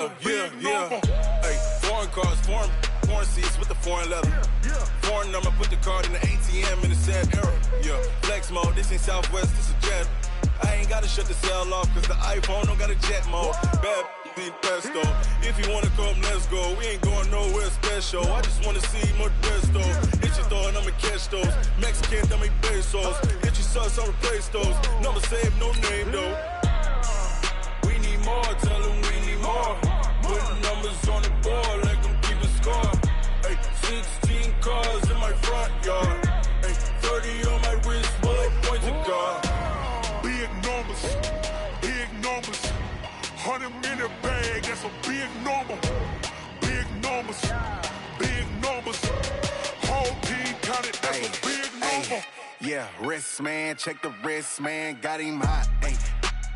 Hey, foreign cars, foreign seats with the foreign leather. Foreign number, put the card in the ATM in the sad era. Yeah, flex mode, this ain't Southwest, this a jet. I ain't gotta shut the cell off, cause the iPhone don't got a jet mode. Bad be pesto. If you wanna come, let's go. We ain't going nowhere special. I just wanna see Modesto. Hit your thought, I'ma catch those. Mexican, dummy pesos. Hit your sus, I'll replace those. Number saved, no name though. We need more, tell them we need more. Putting numbers on the board, like them keep a score. Hey, 16 cars in my front yard. Hey, 30 on my wrist, bullet points of God. Big numbers, big numbers. 100 minute bag, that's a big number. Big numbers, big numbers. Whole team counted, that's a big number. Yeah, wrist man, check the wrist man, got him hot. Ay,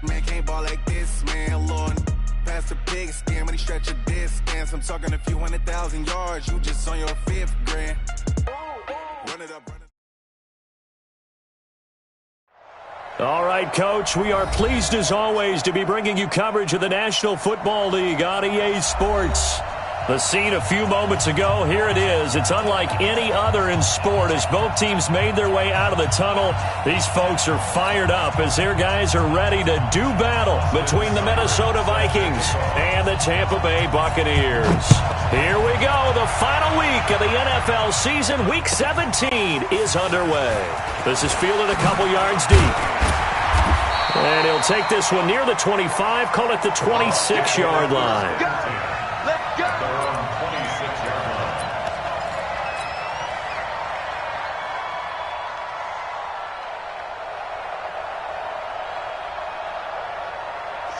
man can't ball like this, man. Lord, past the pig skin, when he stretch a distance. I'm talking a few 100,000 yards, you just on your 5th grand. Run it up, run it up. All right, Coach, we are pleased as always to be bringing you coverage of the National Football League on EA Sports. The scene a few moments ago, here it is. It's unlike any other in sport as both teams made their way out of the tunnel. These folks are fired up as their guys are ready to do battle between the Minnesota Vikings and the Tampa Bay Buccaneers. Here we go. The final week of the NFL season, Week 17, is underway. This is fielded a couple yards deep. And he'll take this one near the 25, call it the 26-yard line. Let's go!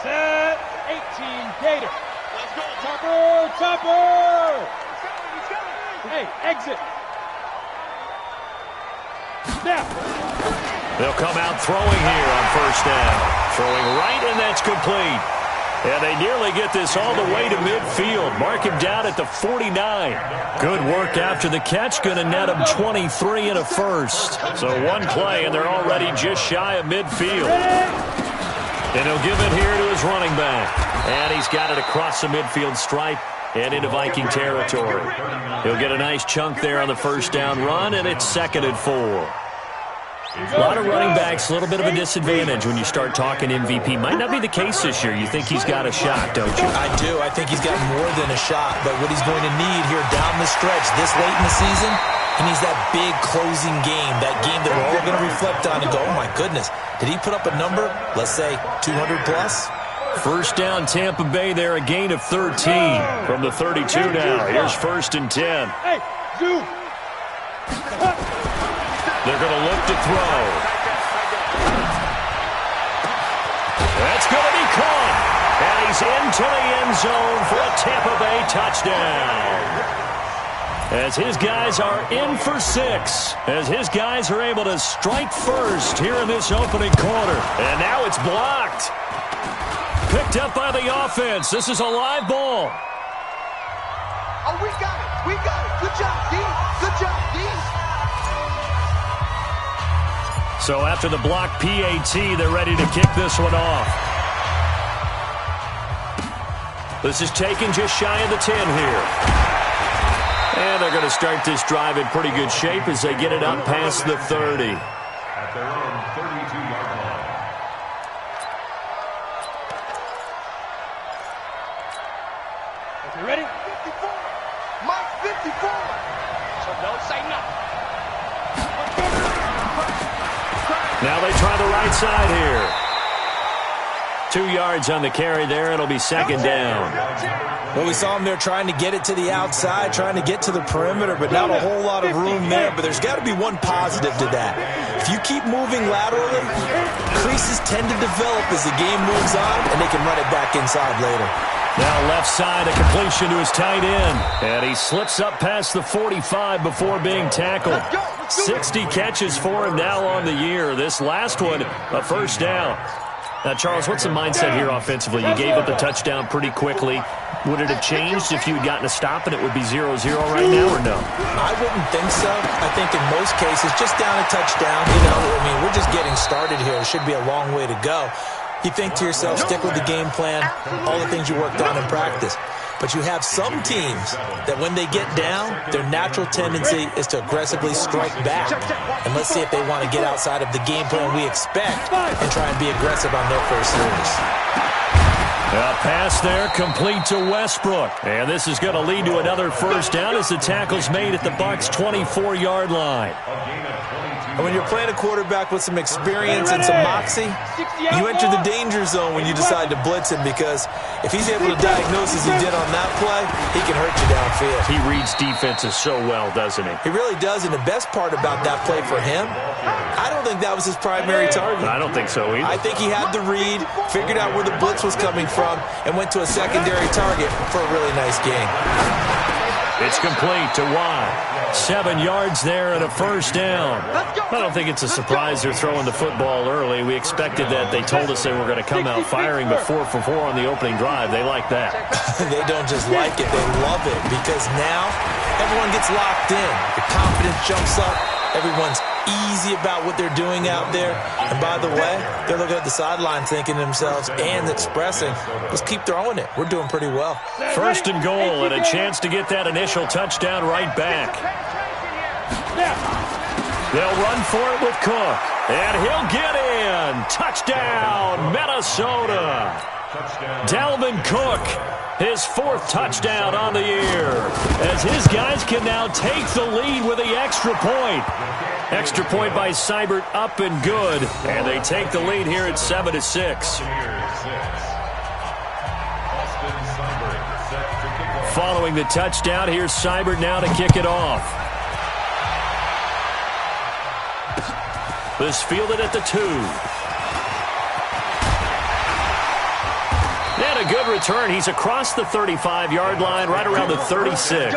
Set 18 Gator. Let's go. Topper. Hey, exit. Snap. They'll come out throwing here on first down. Throwing right, and that's complete. And they nearly get this all the way to midfield. Mark him down at the 49. Good work after the catch. Going to net him 23 and a first. So one play, and they're already just shy of midfield. And he'll give it here to his running back. And he's got it across the midfield stripe and into Viking territory. He'll get a nice chunk there on the first down run, and it's 2nd and 4. A lot of running backs, a little bit of a disadvantage when you start talking MVP. Might not be the case this year. You think he's got a shot, don't you? I do. I think he's got more than a shot. But what he's going to need here down the stretch this late in the season, he needs that big closing game, that game that we're all going to reflect on and go, oh, my goodness, did he put up a number, let's say, 200 plus? First down, Tampa Bay there, a gain of 13 from the 32 now. Here's 1st and 10. Hey, you. They're going to look to throw. That's going to be caught. And he's into the end zone for a Tampa Bay touchdown. As his guys are in for 6. As his guys are able to strike first here in this opening quarter. And now it's blocked. Picked up by the offense. This is a live ball. Oh, we got it. We got it. Good job, D. Good job, D. So after the block PAT, they're ready to kick this one off. This is taken just shy of the 10 here. And they're going to start this drive in pretty good shape as they get it up past the 30. At their own 32-yard line. You ready? 54. Mike, 54. So don't say nothing. Now they try the right side here. 2 yards on the carry there. It'll be 2nd down. Well, we saw him there trying to get it to the outside, trying to get to the perimeter, but not a whole lot of room there. But there's got to be one positive to that. If you keep moving laterally, creases tend to develop as the game moves on, and they can run it back inside later. Now left side, a completion to his tight end. And he slips up past the 45 before being tackled. 60 catches for him now on the year. This last one, a first down. Now, Charles, what's the mindset here offensively? You gave up the touchdown pretty quickly. Would it have changed if you had gotten a stop and it would be 0-0 right now, or no? I wouldn't think so. I think in most cases, just down a touchdown, you know, I mean, we're just getting started here. It should be a long way to go. You think to yourself, stick with the game plan, all the things you worked on in practice. But you have some teams that when they get down, their natural tendency is to aggressively strike back. And let's see if they want to get outside of the game plan we expect and try and be aggressive on their first series. A pass there complete to Westbrook. And this is going to lead to another first down as the tackle's made at the Bucs' 24-yard line. And when you're playing a quarterback with some experience and some moxie, you enter the danger zone when you decide to blitz him, because if he's able to diagnose as he did on that play, he can hurt you downfield. He reads defenses so well, doesn't he? He really does, and the best part about that play for him, I don't think that was his primary target. I don't think so either. I think he had the read, figured out where the blitz was coming from, and went to a secondary target for a really nice gain. It's complete to Watt. 7 yards there and a first down. I don't think it's a surprise they're throwing the football early. We expected that. They told us they were going to come out firing, but 4 for 4 on the opening drive. They like that. They don't just like it, they love it, because now everyone gets locked in. The confidence jumps up. Everyone's easy about what they're doing out there. And by the way, they're looking at the sideline thinking to themselves and expressing, let's keep throwing it. We're doing pretty well. First and goal, and a chance to get that initial touchdown right back. They'll run for it with Cook, and he'll get in. Touchdown, Minnesota. Dalvin Cook, his 4th touchdown on the year, as his guys can now take the lead with the extra point. Extra point by Seibert, up and good, and they take the lead here at 7-6. Following the touchdown, here's Seibert now to kick it off. This fielded at the 2. And a good return. He's across the 35-yard line, right around the 36.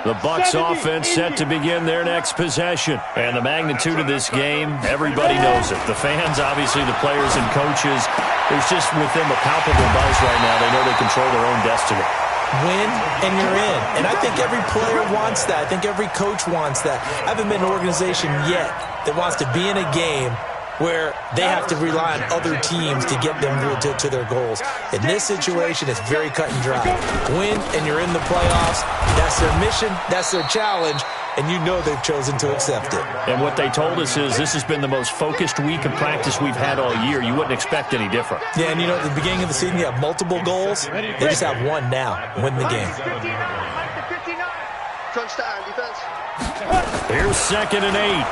The Bucs offense set to begin their next possession. And the magnitude of this game, everybody knows it. The fans, obviously, the players and coaches. There's just with them a palpable buzz right now. They know they control their own destiny. Win, and you're in. And I think every player wants that. I think every coach wants that. I haven't been an organization yet that wants to be in a game where they have to rely on other teams to get them to their goals. In this situation, it's very cut and dry. Win, and you're in the playoffs. That's their mission. That's their challenge. And you know they've chosen to accept it. And what they told us is this has been the most focused week of practice we've had all year. You wouldn't expect any different. Yeah, and you know, at the beginning of the season, you have multiple goals. They just have one now. Win the game. Crunch time, defense. Here's 2nd and 8.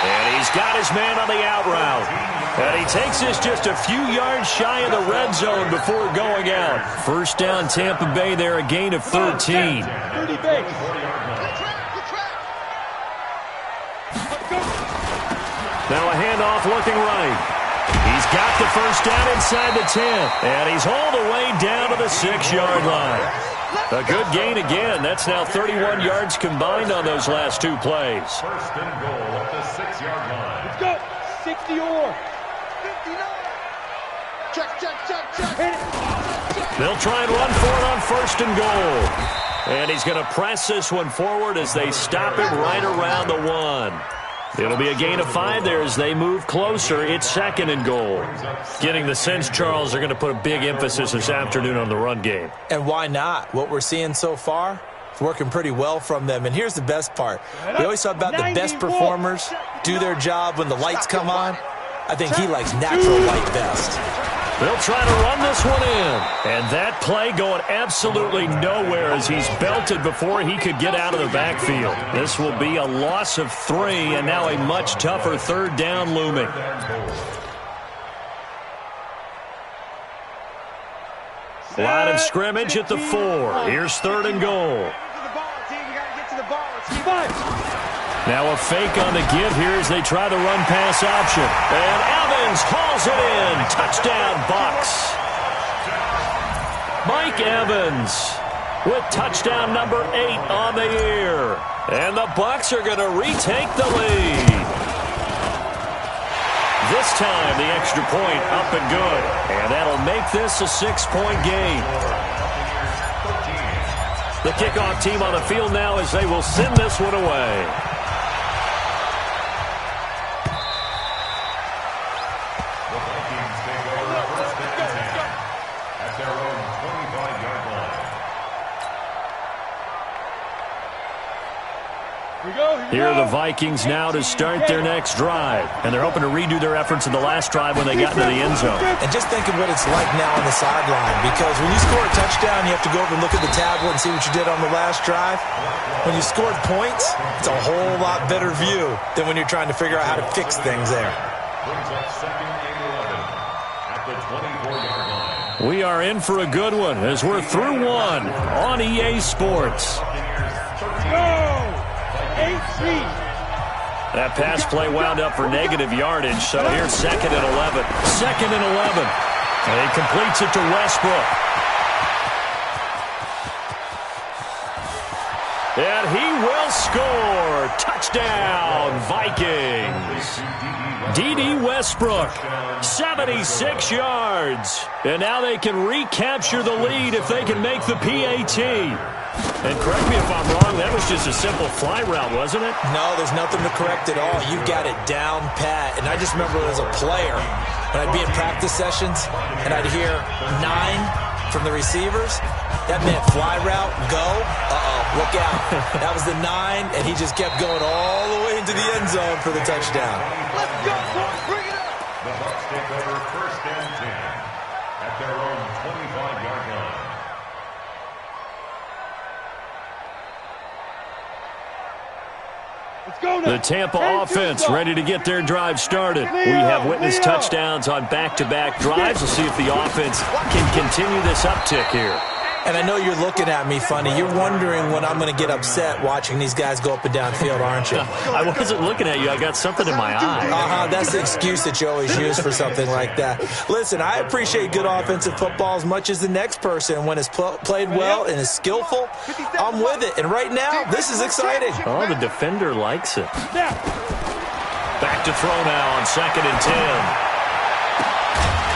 And he's got his man on the out route. And he takes this just a few yards shy of the red zone before going out. First down, Tampa Bay there, a gain of 13. Now a handoff looking right. He's got the first down inside the 10. And he's all the way down to the 6-yard line. A good gain again. That's now 31 yards combined on those last 2 plays. First and goal at the 6-yard line. Let's go. 60 or 59. Check. They'll try and run for it on first and goal. And he's going to press this one forward as they stop him right around the 1. It'll be a gain of 5 there as they move closer. It's 2nd and goal. Getting the sense, Charles, they're going to put a big emphasis this afternoon on the run game. And why not? What we're seeing so far, it's working pretty well from them. And here's the best part. We always talk about the best performers do their job when the lights come on. I think he likes natural light best. They'll try to run this one in. And that play going absolutely nowhere as he's belted before he could get out of the backfield. This will be a loss of 3 and now a much tougher 3rd down looming. Line of scrimmage at the 4. Here's 3rd and goal. Now a fake on the give here as they try the run-pass option. And Evans hauls it in. Touchdown, Bucs. Mike Evans with touchdown number 8 on the year. And the Bucs are going to retake the lead. This time, the extra point up and good. And that'll make this a 6-point game. The kickoff team on the field now as they will send this one away. The Vikings take over first and 10 at their own 25-yard line. Here are the Vikings now to start their next drive. And they're hoping to redo their efforts in the last drive when they got into the end zone. And just think of what it's like now on the sideline. Because when you score a touchdown, you have to go over and look at the tablet and see what you did on the last drive. When you scored points, it's a whole lot better view than when you're trying to figure out how to fix things there. Brings up second and 11 at the 24-yard line. We are in for a good one as we're through one on EA Sports. That pass play wound up for negative yardage, so here's second and 11. Second and 11. And he completes it to Westbrook. And he will score. Touchdown, Vikings. D.D. Westbrook, 76 yards. And now they can recapture the lead if they can make the PAT. And correct me if I'm wrong, that was just a simple fly route, wasn't it? No, there's nothing to correct at all. You got it down pat. And I just remember as a player, when I'd be in practice sessions, and I'd hear 9 from the receivers, that meant fly route, go, look out. That was the 9, and he just kept going all the way into the end zone for the touchdown. Let's go, boys. Bring it up. The Bucs take over first and 10 at their own 25-yard line. The Tampa offense ready to get their drive started. We have witnessed touchdowns on back-to-back drives. We'll see if the offense can continue this uptick here. And I know you're looking at me funny. You're wondering when I'm going to get upset watching these guys go up and down field, aren't you? I wasn't looking at you. I got something in my eye. That's the excuse that you always use for something like that. Listen, I appreciate good offensive football as much as the next person. When it's played well and is skillful, I'm with it. And right now, this is exciting. Oh, the defender likes it. Back to throw now on second and 10.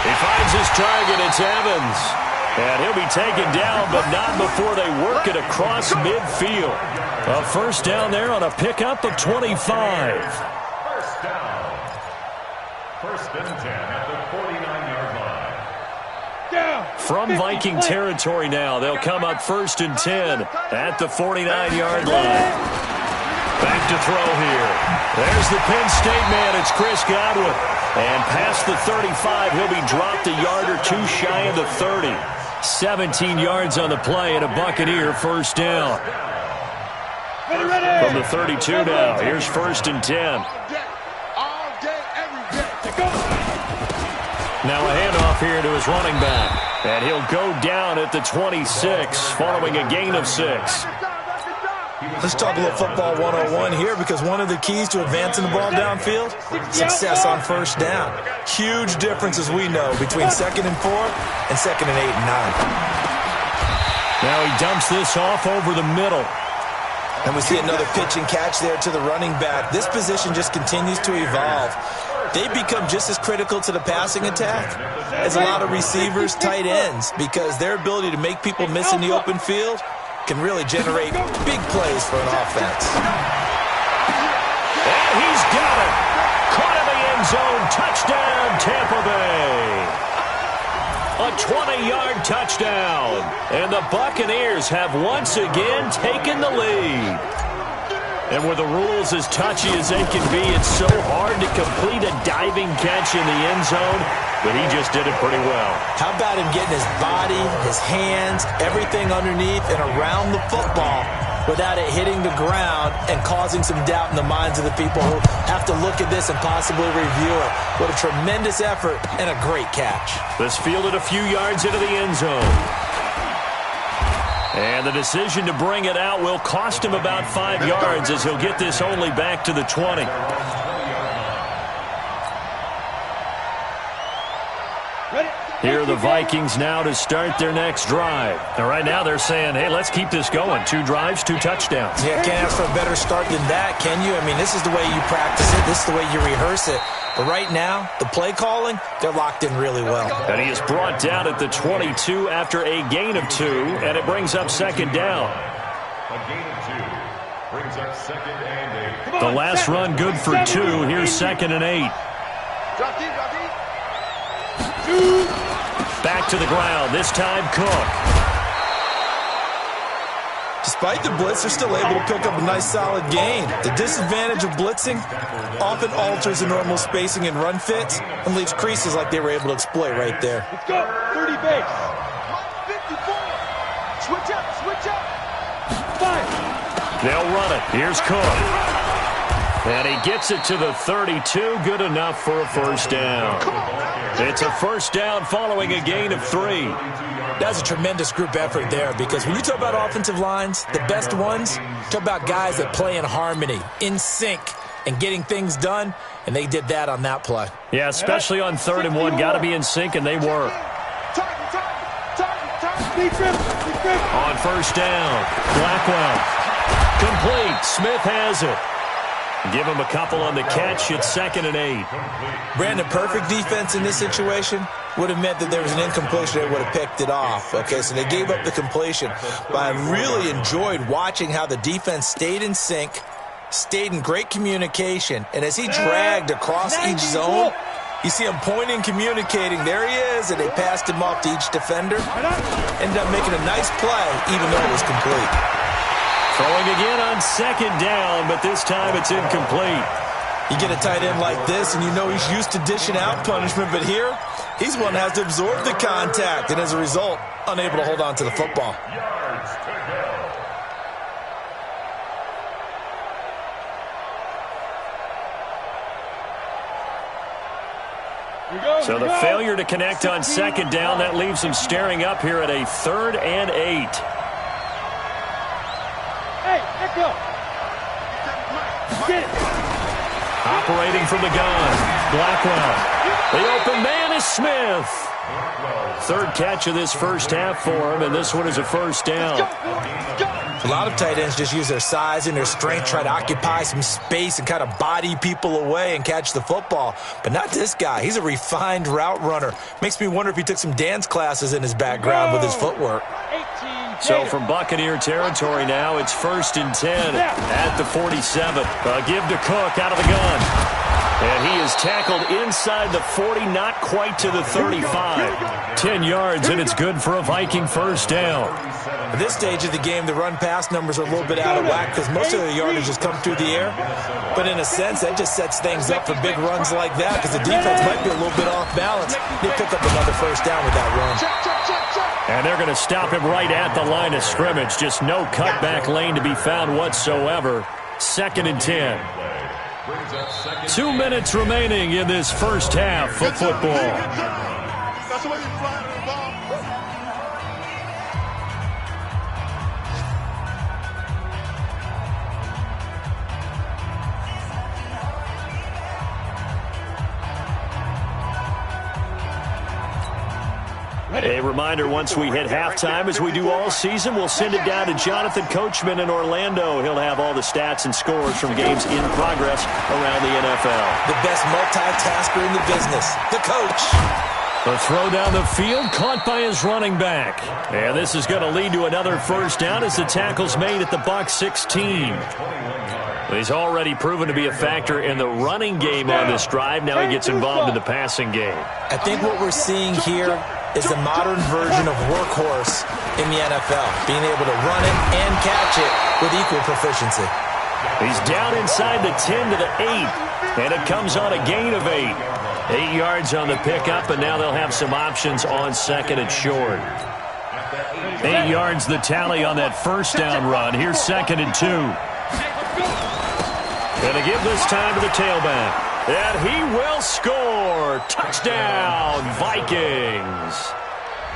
He finds his target. It's Evans. And he'll be taken down, but not before they work it across midfield. A first down there on a pickup of 25. First down. First and 10 at the 49-yard line. From Viking territory now, they'll come up first and 10 at the 49-yard line. Back to throw here. There's the Penn State man. It's Chris Godwin. And past the 35, he'll be dropped a yard or two shy of the 30. 17 yards on the play and a Buccaneer first down. From the 32 now, here's first and 10. Now a handoff here to his running back. And he'll go down at the 26 following a gain of 6. Let's talk a little football 101 here, because one of the keys to advancing the ball downfield, success on first down. Huge difference, as we know, between 2nd and 4 and 2nd and 8 and 9. Now he dumps this off over the middle. And we see another pitch and catch there to the running back. This position just continues to evolve. They become just as critical to the passing attack as a lot of receivers, tight ends, because their ability to make people miss in the open field can really generate big plays for an offense. And he's got it. Caught in the end zone. Touchdown, Tampa Bay. A 20-yard touchdown. And the Buccaneers have once again taken the lead. And with the rules as touchy as they can be, it's so hard to complete a diving catch in the end zone, but he just did it pretty well. How about him getting his body, his hands, everything underneath and around the football without it hitting the ground and causing some doubt in the minds of the people who have to look at this and possibly review it. What a tremendous effort and a great catch. This fielded a few yards into the end zone. And the decision to bring it out will cost him about 5 yards, as he'll get this only back to the 20. Here are the Vikings now to start their next drive. And right now they're saying, hey, let's keep this going. 2 drives, 2 touchdowns. Yeah, can't ask for a better start than that, can you? I mean, this is the way you practice it. This is the way you rehearse it. But right now, the play calling, they're locked in really well. And he is brought down at the 22 after a gain of 2, and it brings up second down. A gain of 2 brings up 2nd and 8. The last run good for 2. Here's 2nd and 8. Back to the ground. This time Cook. Despite the blitz, they're still able to pick up a nice solid gain. The disadvantage of blitzing often alters the normal spacing and run fits and leaves creases like they were able to exploit right there. Let's go. 30 base. 54. Switch up. 5. They'll run it. Here's Cook. And he gets it to the 32. Good enough for a first down. It's a first down following a gain of 3. That's a tremendous group effort there, because when you talk about offensive lines, the best ones, talk about guys that play in harmony, in sync, and getting things done, and they did that on that play. Yeah, especially on 3rd and 1. Got to be in sync, and they were. On first down, Blackwell. Complete. Smith has it. Give him a couple on the catch. It's 2nd and 8. Brandon, perfect defense in this situation would have meant that there was an incompletion that would have picked it off. Okay, so they gave up the completion. But I really enjoyed watching how the defense stayed in sync, stayed in great communication, and as he dragged across each zone, you see him pointing, communicating. There he is, and they passed him off to each defender. Ended up making a nice play, even though it was complete. Throwing again on 2nd down, but this time it's incomplete. You get a tight end like this, and you know he's used to dishing out punishment, but here, he's one that has to absorb the contact, and as a result, unable to hold on to the football. So the failure to connect on 2nd down, that leaves him staring up here at a 3rd and 8. Hey, Echo. Get it. Operating from the gun, Blackwell. The open man is Smith. 3rd catch of this first half for him, and this one is a first down. A lot of tight ends just use their size and their strength, try to occupy some space and kind of body people away and catch the football. But not this guy. He's a refined route runner. Makes me wonder if he took some dance classes in his background with his footwork. So from Buccaneer territory now, it's 1st and 10 at the 47. Give to Cook out of the gun. And he is tackled inside the 40, not quite to the 35. 10 yards, and it's good for a Viking first down. At this stage of the game, the run-pass numbers are a little bit out of whack because most of the yardage has come through the air. But in a sense, that just sets things up for big runs like that because the defense might be a little bit off balance. They pick up another first down with that run. And they're going to stop him right at the line of scrimmage. Just no cutback lane to be found whatsoever. 2nd and 10. 2 minutes remaining in this first half of football. A reminder, once we hit halftime, as we do all season, we'll send it down to Jonathan Coachman in Orlando. He'll have all the stats and scores from games in progress around the NFL. The best multitasker in the business, the coach. The throw down the field, caught by his running back. And this is going to lead to another first down as the tackle's made at the Bucs 16. He's already proven to be a factor in the running game on this drive. Now he gets involved in the passing game. I think what we're seeing here is the modern version of workhorse in the NFL, being able to run it and catch it with equal proficiency. He's down inside the 10 to the 8, and it comes on a gain of 8. 8 yards on the pickup, and now they'll have some options on 2nd and short. 8 yards the tally on that first down run. Here's 2nd and 2. Gonna give this time to the tailback. And he will score. Touchdown, Vikings.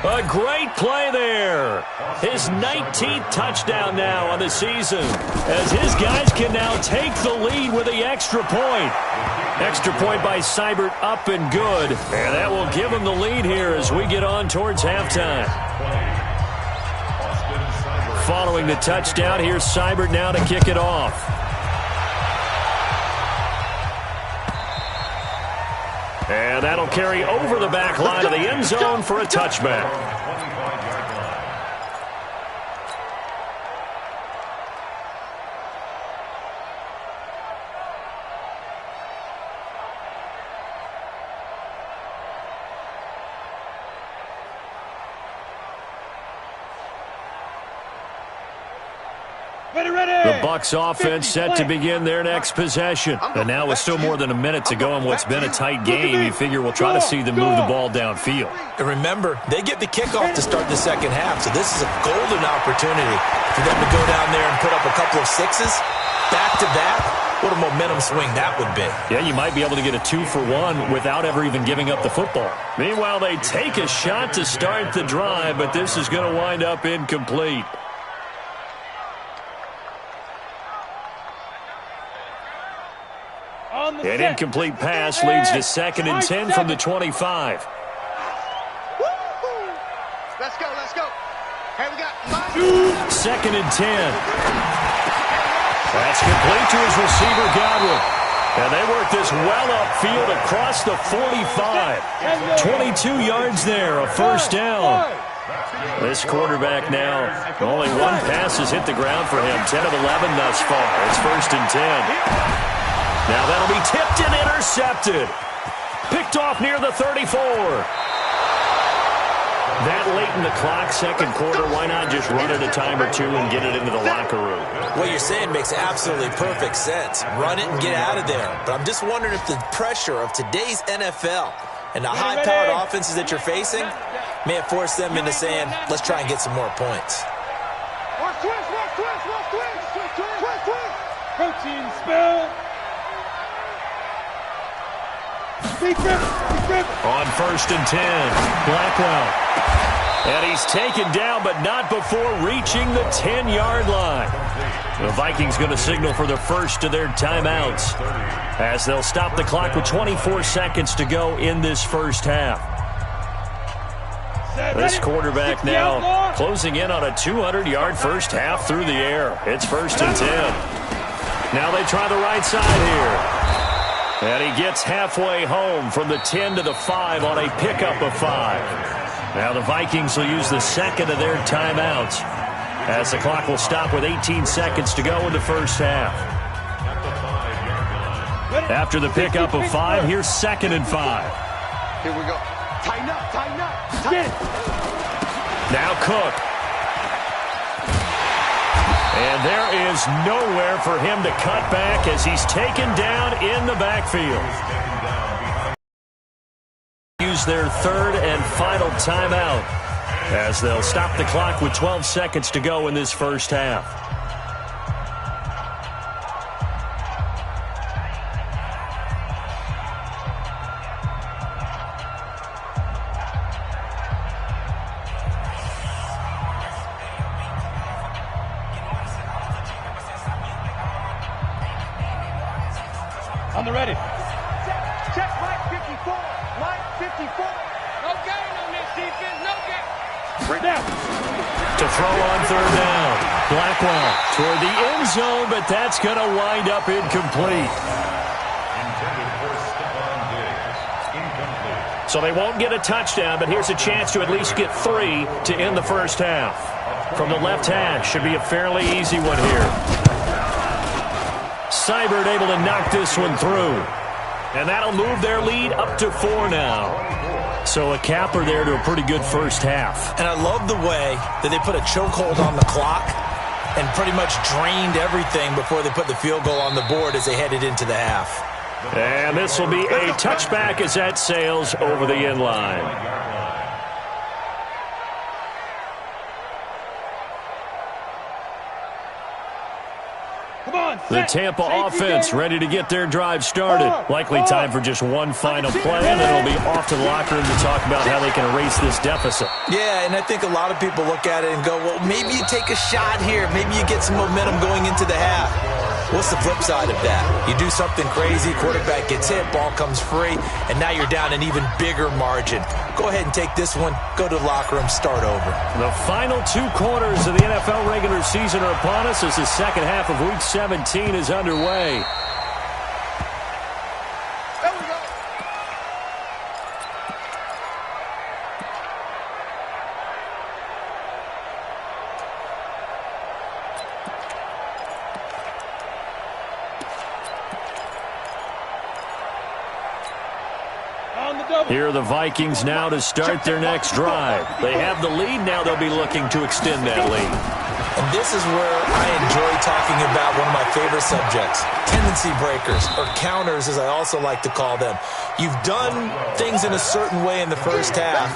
A great play there. His 19th touchdown now on the season, as his guys can now take the lead with the extra point. Extra point by Seibert, up and good. And that will give him the lead here as we get on towards halftime. Following the touchdown, here's Seibert now to kick it off. And that'll carry over the back line of the end zone for a touchback. The Bucs offense set to begin their next possession. And now with still more than a minute to go in what's been a tight game, you figure we'll try to see them move the ball downfield. And remember, they get the kickoff to start the second half, so this is a golden opportunity for them to go down there and put up a couple of sixes. Back-to-back, what a momentum swing that would be. Yeah, you might be able to get a 2-for-1 without ever even giving up the football. Meanwhile, they take a shot to start the drive, but this is going to wind up incomplete. An incomplete pass leads to 2nd and 10 from the 25. Let's go, let's go. Hey, we got 2nd and 10. That's complete to his receiver, Godwin. And they work this well upfield across the 45. 22 yards there, a first down. This quarterback now, only one pass has hit the ground for him. 10 of 11 thus far. It's 1st and 10. Now that'll be tipped and intercepted. Picked off near the 34. That late in the clock, second quarter, why not just run it a time or two and get it into the locker room? What you're saying makes absolutely perfect sense. Run it and get out of there. But I'm just wondering if the pressure of today's NFL and the high-powered offenses that you're facing may have forced them into saying, let's try and get some more points. Protein spill. On 1st and 10, Blackwell. And he's taken down, but not before reaching the 10-yard line. The Vikings going to signal for the first of their timeouts, as they'll stop the clock with 24 seconds to go in this first half. This quarterback now closing in on a 200-yard first half through the air. It's 1st and 10. Now they try the right side here. And he gets halfway home from the 10 to the 5 on a pickup of 5. Now the Vikings will use the second of their timeouts, as the clock will stop with 18 seconds to go in the first half. After the pickup of 5, here's 2nd and 5. Here we go. Tighten up, tighten up. Now Cook. And there is nowhere for him to cut back as he's taken down in the backfield. Use their third and final timeout, as they'll stop the clock with 12 seconds to go in this first half. On the ready. Check Mike 54. Mike 54. No gain on this defense. No gain. Bring down. To throw on 3rd down. Blackwell toward the end zone, but that's going to wind up incomplete. So they won't get a touchdown, but here's a chance to at least get 3 to end the first half. From the left hash, should be a fairly easy one here. Seibert able to knock this one through. And that'll move their lead up to 4 now. So a capper there to a pretty good first half. And I love the way that they put a chokehold on the clock and pretty much drained everything before they put the field goal on the board as they headed into the half. And this will be a touchback as that sails over the end line. The Tampa offense ready to get their drive started. Likely time for just one final play, and then it'll be off to the locker room to talk about how they can erase this deficit. Yeah, and I think a lot of people look at it and go, well, maybe you take a shot here. Maybe you get some momentum going into the half. What's the flip side of that? You do something crazy, quarterback gets hit, ball comes free, and now you're down an even bigger margin. Go ahead and take this one, go to the locker room, start over. The final 2 quarters of the NFL regular season are upon us as the second half of Week 17 is underway. Here are the Vikings now to start their next drive. They have the lead. Now they'll be looking to extend that lead. And this is where I enjoy talking about one of my favorite subjects, tendency breakers, or counters as I also like to call them. You've done things in a certain way in the first half,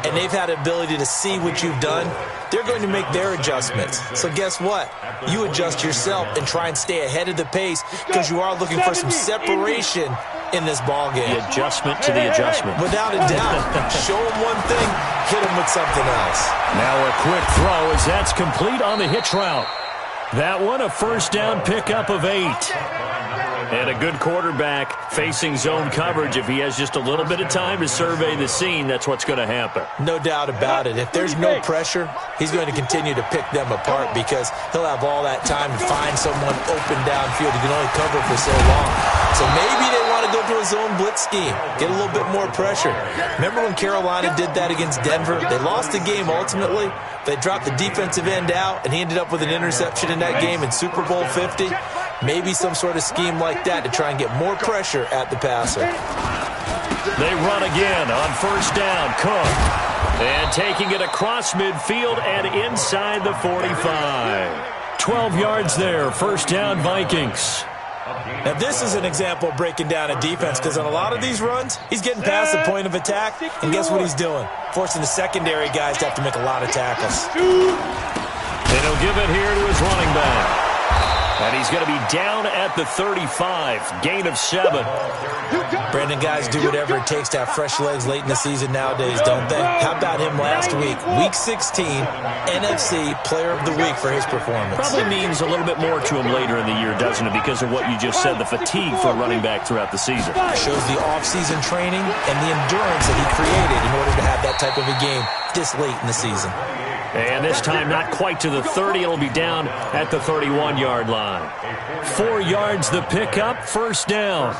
and they've had the ability to see what you've done. They're going to make their adjustments. So guess what? You adjust yourself and try and stay ahead of the pace because you are looking for some separation in this ball game. The adjustment to the adjustment. Without a doubt. Show them one thing, hit them with something else. Now a quick throw as that's complete on the hitch route. That one, a first down pickup of 8. And a good quarterback facing zone coverage. If he has just a little bit of time to survey the scene, that's what's going to happen. No doubt about it. If there's no pressure, he's going to continue to pick them apart because he'll have all that time to find someone open downfield. He can only cover for so long. So maybe they want to go to a zone blitz scheme, get a little bit more pressure. Remember when Carolina did that against Denver? They lost the game ultimately. They dropped the defensive end out, and he ended up with an interception in that game in Super Bowl 50. Maybe some sort of scheme like that to try and get more pressure at the passer. They run again on first down. Cook. And taking it across midfield and inside the 45. 12 yards there. First down, Vikings. Now, this is an example of breaking down a defense because on a lot of these runs, he's getting past the point of attack, and guess what he's doing? Forcing the secondary guys to have to make a lot of tackles. And he'll give it here to his running back. And he's going to be down at the 35, gain of 7. Brandon, guys do whatever it takes to have fresh legs late in the season nowadays, don't they? How about him last week? Week 16, NFC Player of the Week for his performance. Probably means a little bit more to him later in the year, doesn't it? Because of what you just said, the fatigue for a running back throughout the season. Shows the off-season training and the endurance that he created in order to have that type of a game this late in the season. And this time not quite to the 30. It'll be down at the 31-yard line. 4 yards the pickup, first down.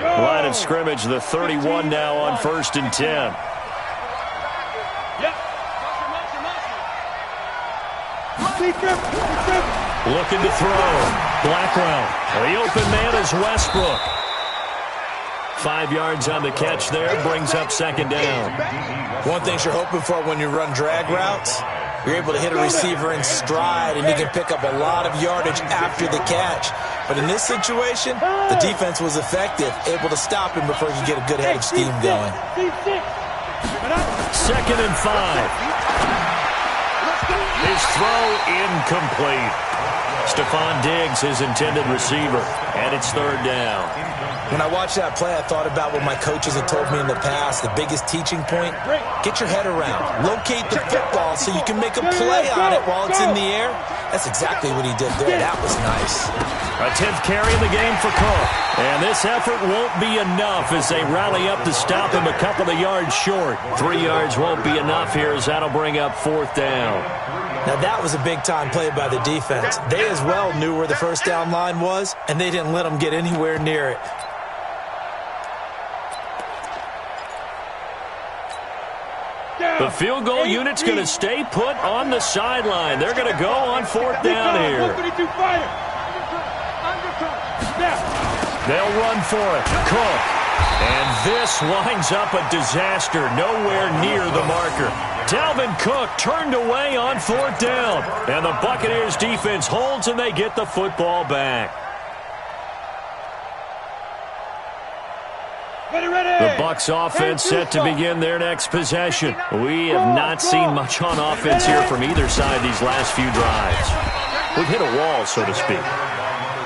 Line of scrimmage, the 31 now on 1st and 10. Looking to throw. Black route. The open man is Westbrook. 5 yards on the catch there, brings up second down. One thing you're hoping for when you run drag routes, you're able to hit a receiver in stride, and he can pick up a lot of yardage after the catch. But in this situation, the defense was effective, able to stop him before he could get a good head of steam going. 2nd and 5. His throw incomplete. Stephon Diggs, his intended receiver, and it's 3rd down. When I watched that play, I thought about what my coaches had told me in the past. The biggest teaching point, get your head around. Locate the football so you can make a play on it while it's in the air. That's exactly what he did there. That was nice. A 10th carry in the game for Cook. And this effort won't be enough as they rally up to stop him a couple of yards short. 3 yards won't be enough here as that'll bring up 4th down. Now, that was a big-time play by the defense. They as well knew where the first down line was, and they didn't let them get anywhere near it. The field goal unit's going to stay put on the sideline. They're going to go on 4th down here. They'll run for it. Cook. And this winds up a disaster. Nowhere near the marker. Dalvin Cook turned away on 4th down. And the Buccaneers defense holds and they get the football back. The Bucs offense set to begin their next possession. We have not seen much on offense here from either side these last few drives. we've hit a wall, so to speak.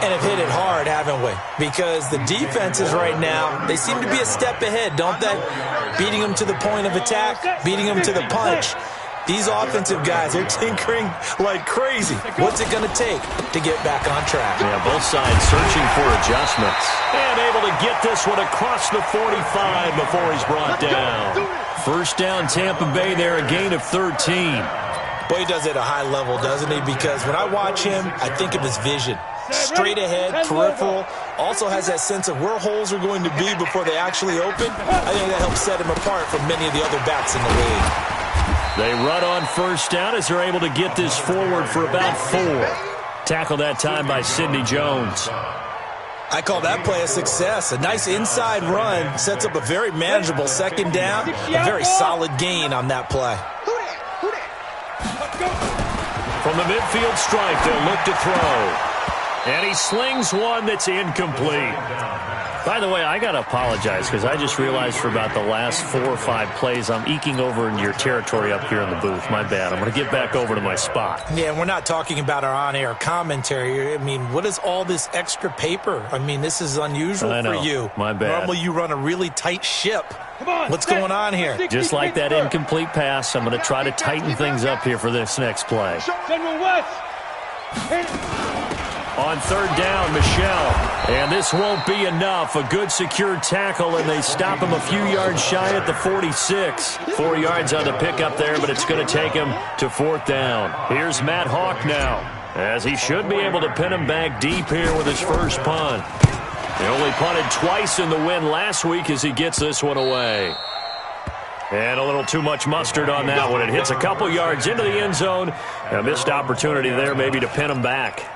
And have hit it hard, haven't we? Because the defenses right now, they seem to be a step ahead, don't they? Beating them to the point of attack, beating them to the punch. These offensive guys, they're tinkering like crazy. What's it going to take to get back on track? Yeah, both sides searching for adjustments. And able to get this one across the 45 before he's brought down. First down, Tampa Bay there, a gain of 13. Boy, he does it at a high level, doesn't he? Because when I watch him, I think of his vision. Straight ahead, peripheral, also has that sense of where holes are going to be before they actually open. I think that helps set him apart from many of the other backs in the league. They run on first down as they're able to get this forward for about 4. Tackle that time by Sidney Jones. I call that play a success. A nice inside run sets up a very manageable second down. A very solid gain on that play. From the midfield stripe, they'll look to throw. And he slings one that's incomplete. By the way, I got to apologize because I just realized for about the last 4 or 5 plays, I'm eking over into your territory up here in the booth. My bad. I'm going to get back over to my spot. Yeah, and we're not talking about our on-air commentary. I mean, what is all this extra paper? I mean, this is unusual for you. My bad. Normally you run a really tight ship. What's going on here? Just like that incomplete pass, I'm going to try to tighten things up here for this next play. On third down, Michel. And this won't be enough. A good secure tackle, and they stop him a few yards shy at the 46. 4 yards on the pickup there, but it's going to take him to 4th down. Here's Matt Hawk now, as he should be able to pin him back deep here with his first punt. He only punted twice in the win last week as he gets this one away. And a little too much mustard on that one. It hits a couple yards into the end zone. A missed opportunity there maybe to pin him back.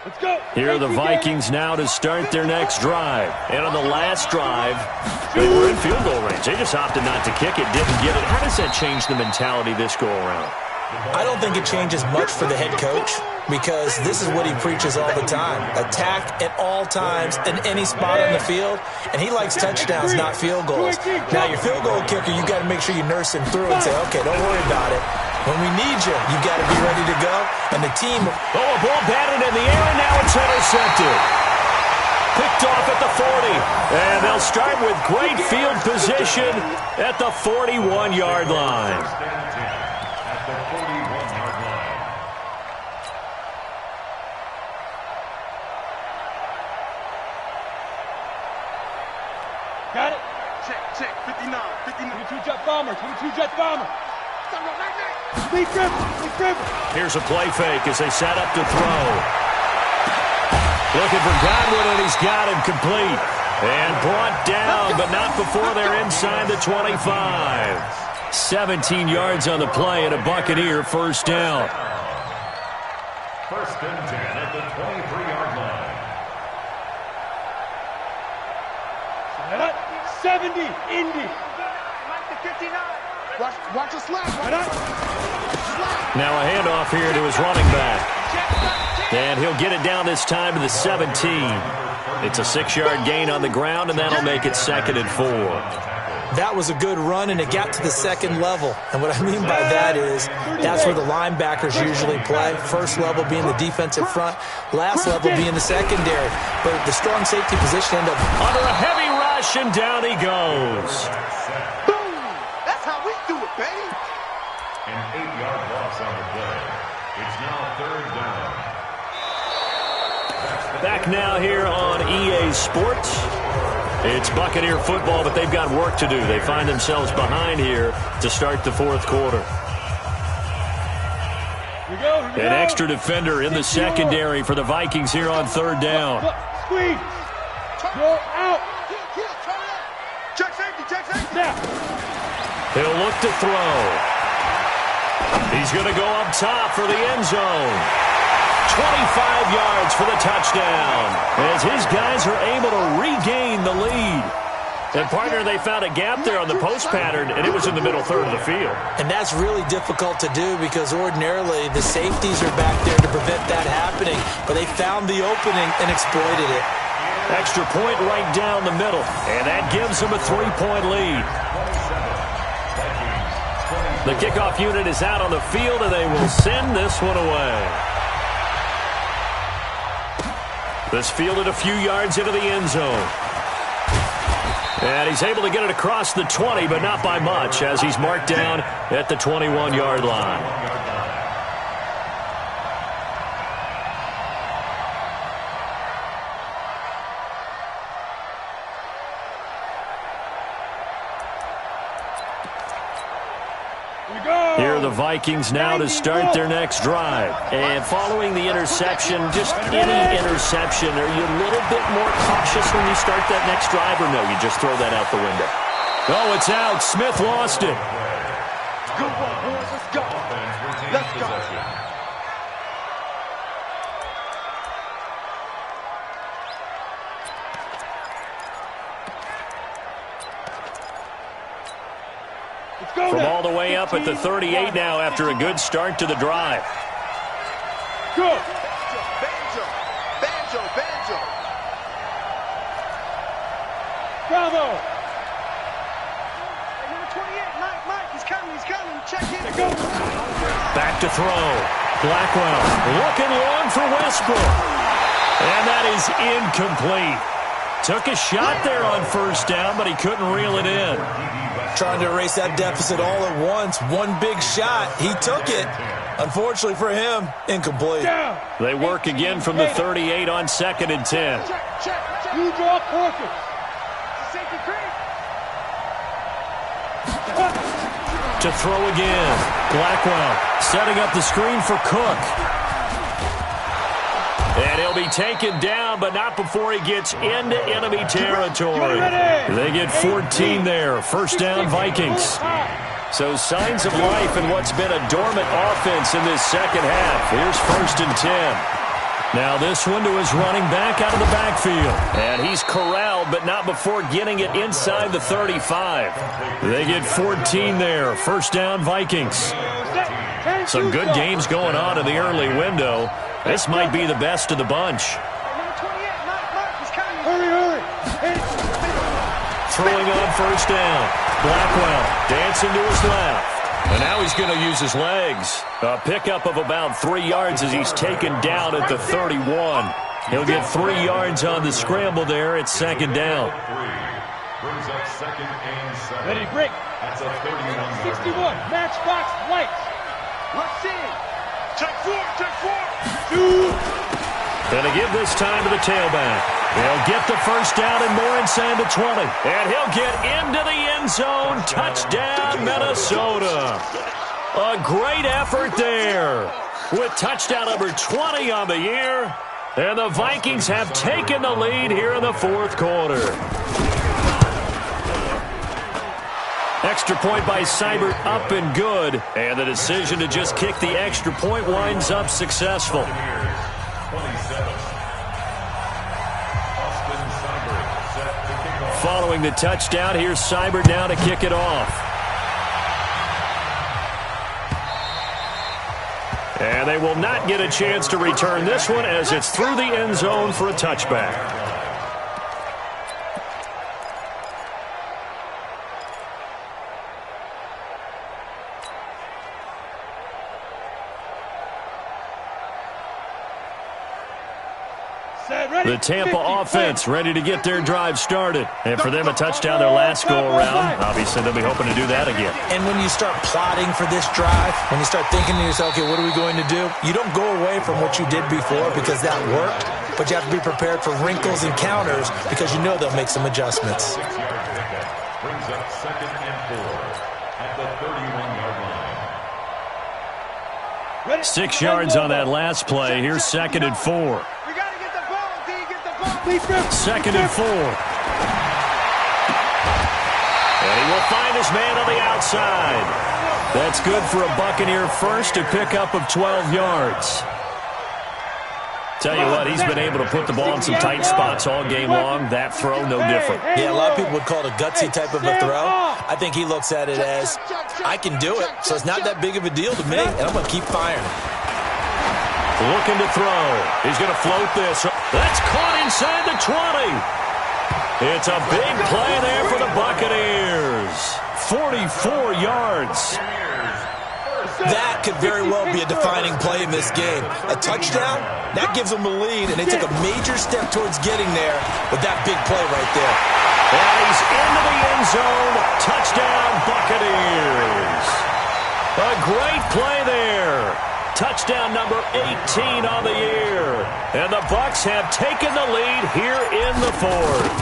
Let's go. Here are the Vikings now to start their next drive. And on the last drive, they were in field goal range. They just opted not to kick it, didn't get it. How does that change the mentality this go around? I don't think it changes much for the head coach because this is what he preaches all the time. Attack at all times in any spot on the field, and he likes touchdowns, not field goals. Now, your field goal kicker, you got to make sure you nurse him through and say, okay, don't worry about it. When we need you, you got to be ready to go. And the team... Oh, a ball batted in the air, and now it's intercepted. Picked off at the 40. And they'll start with great field position at the 41-yard line. Got it? Check, 59. 22 jet bomber, 22 jet bomber. Big dribble. Here's a play fake as they set up to throw. Looking for Godwin, and he's got him complete. And brought down, but not before they're inside the 25. 17 yards on the play, and a Buccaneer first down. First and 10 at the 23-yard line. 70, Indy. Watch the slap. Now a handoff here to his running back. And he'll get it down this time to the 17. It's a 6-yard gain on the ground, and that'll make it 2nd and 4. That was a good run, and it got to the second level. And what I mean by that is that's where the linebackers usually play. First level being the defensive front, last level being the secondary. But the strong safety position ended up under a heavy rush, and down he goes. Boom! That's how we do it, baby. An 8-yard loss on the play. It's now 3rd down. Back now here on EA Sports. It's Buccaneer football, but they've got work to do. They find themselves behind here to start the 4th quarter. An extra defender in the secondary for the Vikings here on 3rd down. Squeeze. Go out. Check safety. Now. He'll look to throw. He's going to go up top for the end zone. 25 yards for the touchdown as his guys are able to regain the lead. And, partner, they found a gap there on the post pattern, and it was in the middle third of the field. And that's really difficult to do because ordinarily the safeties are back there to prevent that happening. But they found the opening and exploited it. Extra point right down the middle, and that gives them a 3-point lead. The kickoff unit is out on the field, and they will send this one away. This fielded a few yards into the end zone. And he's able to get it across the 20, but not by much, as he's marked down at the 21-yard line. Here are the Vikings now to start their next drive. And following the interception, just any interception, are you a little bit more cautious when you start that next drive, or no, you just throw that out the window? Oh, it's out. Smith lost it. Good one, boys. Let's go. Let's go. From all the way up at the 38 now after a good start to the drive. Good. Banjo. Bravo. Number 28, Mike, he's coming. Check in. Go. Back to throw. Blackwell looking long for Westbrook. And that is incomplete. Took a shot there on first down, but he couldn't reel it in. Trying to erase that deficit all at once. One big shot. He took it. Unfortunately for him, incomplete. They work again from the 38 on 2nd and 10. Check. You draw corpus. Safety creek. To throw again. Blackwell setting up the screen for Cook. And he'll be taken down, but not before he gets into enemy territory. They get 14 there. First down, Vikings. So signs of life in what's been a dormant offense in this second half. Here's 1st and 10. Now this one to his running back out of the backfield. And he's corralled, but not before getting it inside the 35. They get 14 there. First down, Vikings. Some good games going on in the early window. This might be the best of the bunch. Hurry. Throwing on first down. Blackwell dancing to his left. And now he's going to use his legs. A pickup of about 3 yards as he's taken down at the 31. He'll get 3 yards on the scramble there at 2nd down. Brings up 2nd and 7. Ready, break. That's a 31. 61, matchbox lights. Let's see. Check four. Gonna give this time to the tailback. He'll get the first down and more inside the 20. And he'll get into the end zone. Touchdown, Minnesota. A great effort there with touchdown number 20 on the year. And the Vikings have taken the lead here in the 4th quarter. Extra point by Seibert up and good. And the decision to just kick the extra point winds up successful. 27. Austin Seibert set to kick off. Following the touchdown, here's Seibert now to kick it off. And they will not get a chance to return this one as it's through the end zone for a touchback. The Tampa offense ready to get their drive started. And for them, a touchdown their last go-around. Obviously, they'll be hoping to do that again. And when you start plotting for this drive, when you start thinking to yourself, okay, what are we going to do? You don't go away from what you did before because that worked, but you have to be prepared for wrinkles and counters because you know they'll make some adjustments. 6-yard pickup brings up 2nd and 4 at the 31-yard line. 6 yards on that last play. Here's 2nd and 4. 2nd and 4. And he will find his man on the outside. That's good for a Buccaneer first, a pickup of 12 yards. Tell you what, he's been able to put the ball in some tight spots all game long. That throw, no different. Yeah, a lot of people would call it a gutsy type of a throw. I think he looks at it as, I can do it, so it's not that big of a deal to me, and I'm going to keep firing. Looking to throw. He's going to float this. That's caught inside the 20. It's a big play there for the Buccaneers. 44 yards. could very well be a defining play in this game. A touchdown, that gives them the lead, and they took a major step towards getting there with that big play right there. And he's into the end zone. Touchdown, Buccaneers. A great play there. Touchdown number 18 on the year. And the Bucs have taken the lead here in the fourth.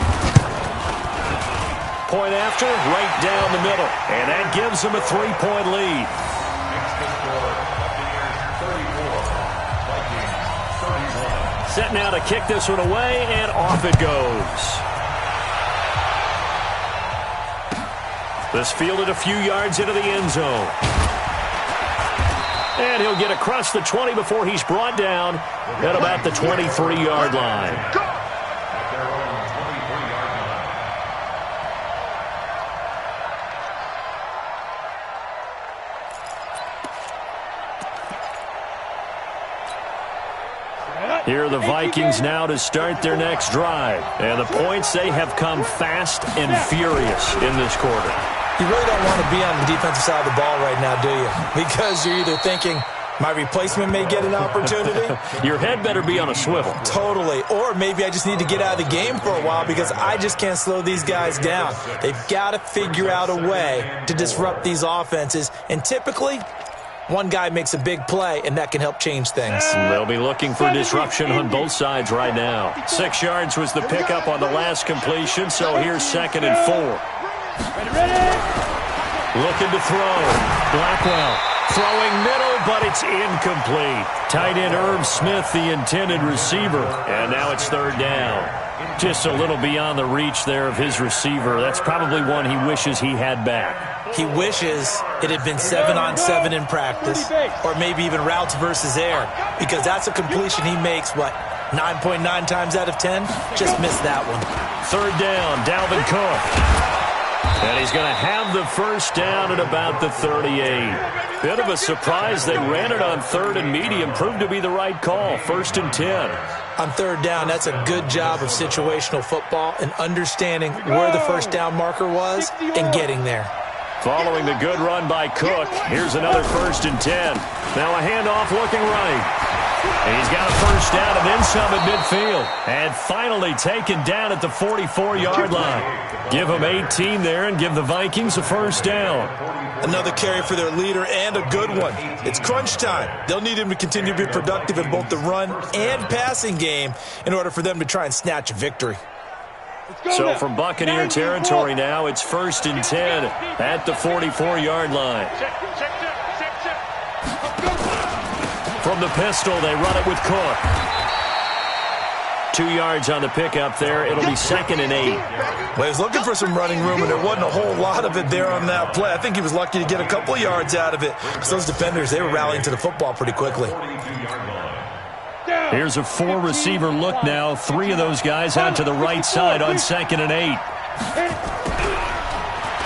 Point after, right down the middle. And that gives them a 3-point lead. Set now to kick this one away, and off it goes. This fielded a few yards into the end zone. And he'll get across the 20 before he's brought down at about the 23-yard line. Here are the Vikings now to start their next drive. And the points, they have come fast and furious in this quarter. You really don't want to be on the defensive side of the ball right now, do you? Because you're either thinking, my replacement may get an opportunity. Your head better be on a swivel. Totally. Or maybe I just need to get out of the game for a while because I just can't slow these guys down. They've got to figure out a way to disrupt these offenses. And typically, one guy makes a big play, and that can help change things. They'll be looking for disruption on both sides right now. 6 yards was the pickup on the last completion, so here's 2nd and 4. Looking to throw. Blackwell throwing middle, but it's incomplete. Tight end Irv Smith, the intended receiver. And now it's 3rd down. Just a little beyond the reach there of his receiver. That's probably one he wishes he had back. He wishes it had been 7-on-7 in practice, or maybe even routes versus air, because that's a completion he makes, 9.9 times out of 10? Just missed that one. 3rd down, Dalvin Cook. And he's going to have the first down at about the 38. Bit of a surprise. They ran it on 3rd and medium. Proved to be the right call. 1st and 10. On 3rd down, that's a good job of situational football and understanding where the first down marker was and getting there. Following the good run by Cook, here's another 1st and 10. Now a handoff looking right. He's got a first down and then some at midfield. And finally taken down at the 44-yard line. Give them 18 there and give the Vikings a first down. Another carry for their leader and a good one. It's crunch time. They'll need him to continue to be productive in both the run and passing game in order for them to try and snatch a victory. So from Buccaneer territory now, it's 1st and 10 at the 44-yard line. From the pistol, they run it with Cook. 2 yards on the pickup there. It'll be 2nd and 8. Well, he was looking for some running room, and there wasn't a whole lot of it there on that play. I think he was lucky to get a couple yards out of it. Because those defenders, they were rallying to the football pretty quickly. Here's a 4-receiver look now. 3 of those guys out to the right side on 2nd and 8.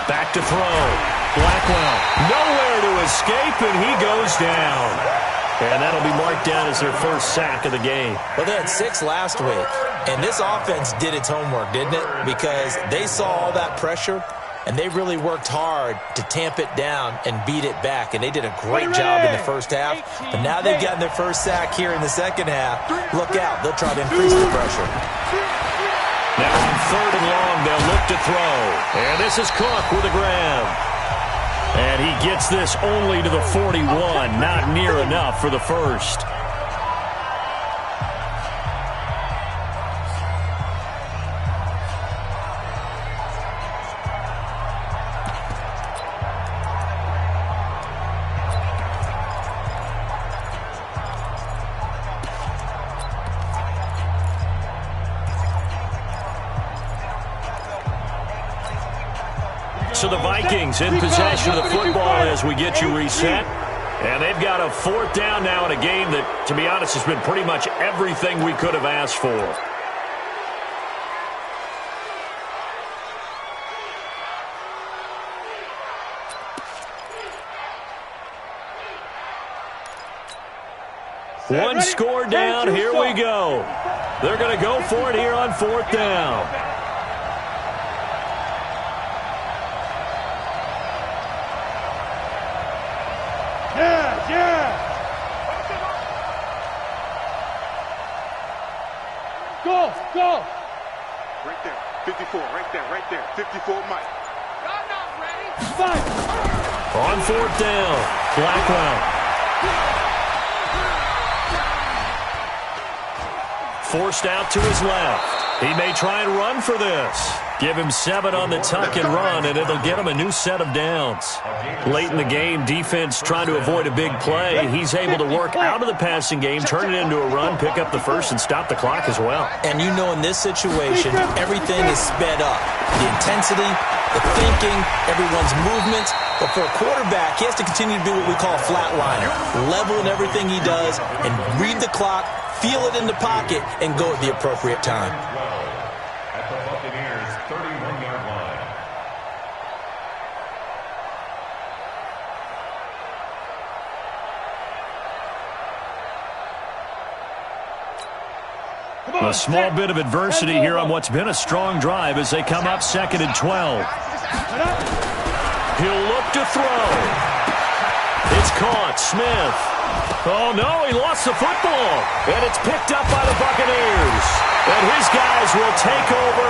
Back to throw. Blackwell nowhere to escape, and he goes down. And that'll be marked down as their first sack of the game. Well, they had 6 last week, and this offense did its homework, didn't it? Because they saw all that pressure, and they really worked hard to tamp it down and beat it back. And they did a great job in the first half. But now they've gotten their first sack here in the second half. Look out. They'll try to increase the pressure. Now on 3rd and long, they'll look to throw. And this is Cook with a grab. And he gets this only to the 41. Not near enough for the first. So the Vikings in possession of the football as we get you reset. And they've got a 4th down now in a game that, to be honest, has been pretty much everything we could have asked for. One score down. Here we go. They're going to go for it here on 4th down. Yeah. Go. Right there. 54, right there. 54, Mike. Y'all not ready. 5. On fourth down, Blackwell. Forced out to his left. He may try and run for this. Give him 7 on the tuck and run, and it'll get him a new set of downs. Late in the game, defense trying to avoid a big play. He's able to work out of the passing game, turn it into a run, pick up the first, and stop the clock as well. And you know in this situation, everything is sped up. The intensity, the thinking, everyone's movements. But for a quarterback, he has to continue to do what we call a flatliner. Level in everything he does and read the clock, feel it in the pocket, and go at the appropriate time. At the Buccaneers' 31-yard line. A small bit of adversity here on what's been a strong drive as they come up 2nd and 12. He'll look to throw. It's caught. Smith. Oh, no, he lost the football. And it's picked up by the Buccaneers. And his guys will take over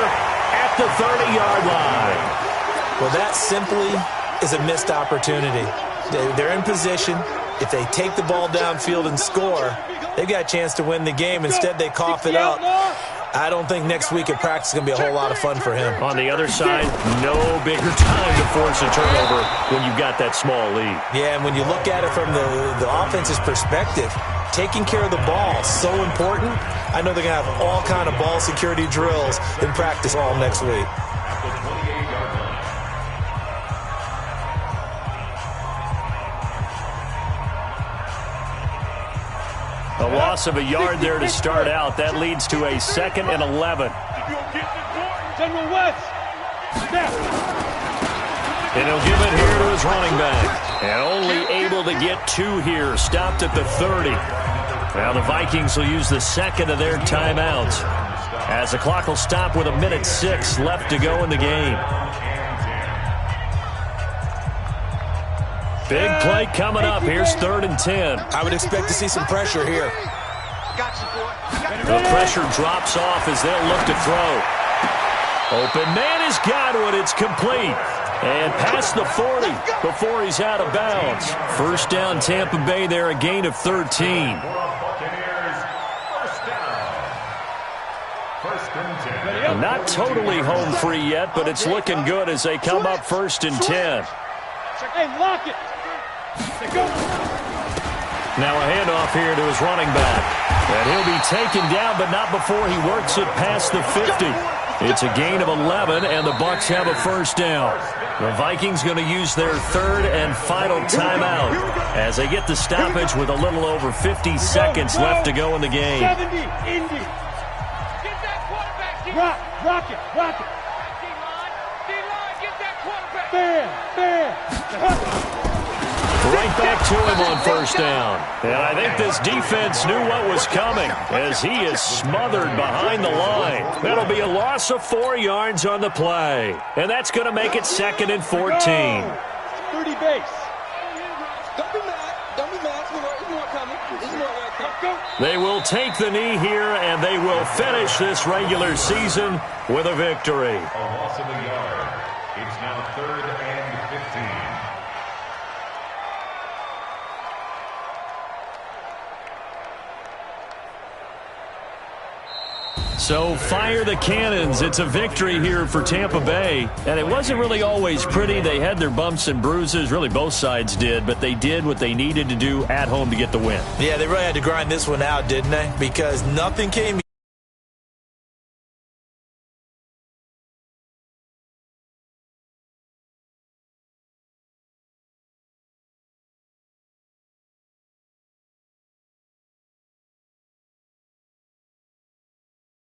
at the 30-yard line. Well, that simply is a missed opportunity. They're in position. If they take the ball downfield and score, they've got a chance to win the game. Instead, they cough it up. I don't think next week at practice is going to be a whole lot of fun for him. On the other side, no bigger time to force a turnover when you've got that small lead. Yeah, and when you look at it from the offense's perspective, taking care of the ball is so important. I know they're going to have all kind of ball security drills in practice all next week. A loss of a yard there to start out. That leads to a 2nd and 11. General West. And he'll give it here to his running back. And only able to get 2 here. Stopped at the 30. Now the Vikings will use the 2nd of their timeouts, as the clock will stop with 1:06 left to go in the game. Big play coming up. Here's 3rd and 10. I would expect to see some pressure here. The pressure drops off as they'll look to throw. Open man has got one. It's complete. And past the 40 before he's out of bounds. First down, Tampa Bay there, a gain of 13. Not totally home free yet, but it's looking good as they come up 1st and 10. Hey, lock it. Now a handoff here to his running back. And he'll be taken down, but not before he works it past the 50. It's a gain of 11, and the Bucs have a first down. The Vikings going to use their 3rd and final timeout as they get the stoppage with a little over 50 seconds left to go in the game. 70, Indy. Get that quarterback, D-line. Rock it. D-line, get that quarterback. Bam. Right back to him on first down. And I think this defense knew what was coming as he is smothered behind the line. That'll be a loss of 4 yards on the play. And that's going to make it 2nd and 14. 30 base. Don't be mad. There's more coming. They will take the knee here, and they will finish this regular season with a victory. A loss of a yard. It's now 3rd and 15. So fire the cannons. It's a victory here for Tampa Bay. And it wasn't really always pretty. They had their bumps and bruises. Really, both sides did. But they did what they needed to do at home to get the win. Yeah, they really had to grind this one out, didn't they? Because nothing came